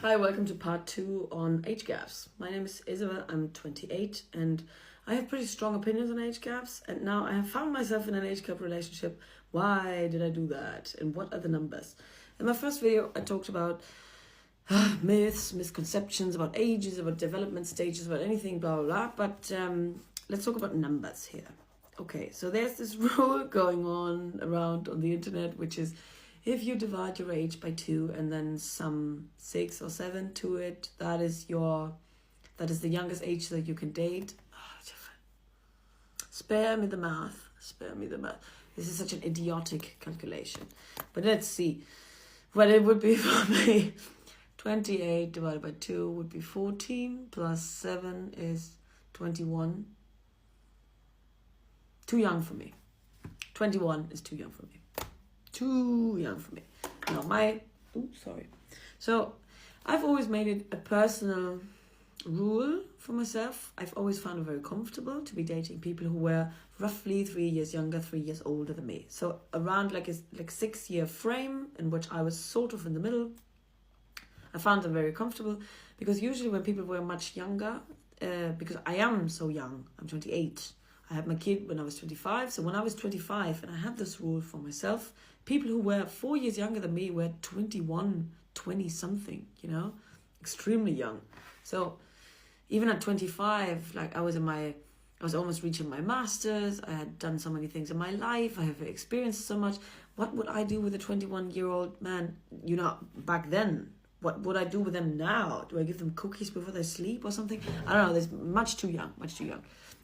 Hi, welcome to part 2 on age gaps. My name is Isabel, I'm 28, and I have pretty strong opinions on age gaps, and now I have found myself in an age gap relationship. Why did I do that? And what are the numbers? In my first video, I talked about myths, misconceptions about ages, about development stages, about anything, blah, blah, blah. But let's talk about numbers here. Okay, so there's this rule going on around on the internet, which is if you divide your age by 2 and then some 6 or 7 to it, that is the youngest age that you can date. Spare me the math. Spare me the math. This is such an idiotic calculation. But let's see what it would be for me. 28 divided by 2 would be 14, plus 7 is 21. Too young for me. 21 is too young for me. Too young for me. Now So I've always made it a personal rule for myself. I've always found it very comfortable to be dating people who were roughly 3 years younger, 3 years older than me. So around like 6 year frame in which I was sort of in the middle. I found them very comfortable because usually when people were much younger, because I am so young, I'm 28. I had my kid when I was 25. So when I was 25 and I had this rule for myself, people who were 4 years younger than me were 21, 20 something, extremely young. So even at 25, like I was almost reaching my master's. I had done so many things in my life. I have experienced so much. What would I do with a 21-year-old man, back then? What would I do with them now? Do I give them cookies before they sleep or something? I don't know. There's much too young.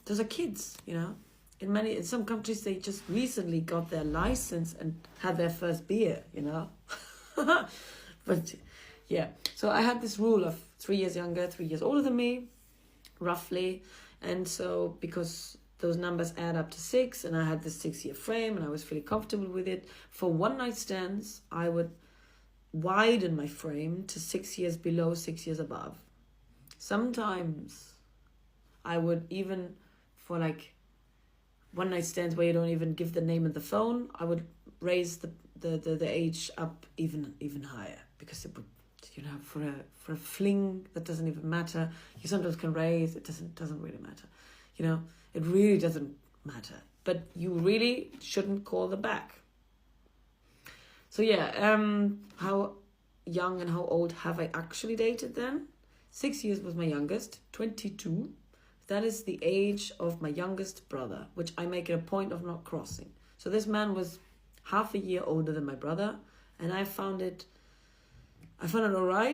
Those are kids, In some countries, they just recently got their license and had their first beer, But yeah, so I had this rule of 3 years younger, 3 years older than me, roughly. And so because those numbers add up to 6, and I had this 6 year frame and I was feeling comfortable with it, for one night stands, I would widen my frame to 6 years below, 6 years above. Sometimes I would even, for like one night stands where you don't even give the name and the phone, I would raise the age up even higher, because it would, for a fling that doesn't even matter. You sometimes can raise, it doesn't really matter. It really doesn't matter. But you really shouldn't call them back. So yeah, how young and how old have I actually dated then? 6 years was my youngest, 22. That is the age of my youngest brother, which I make it a point of not crossing. So this man was half a year older than my brother, and I found it all right.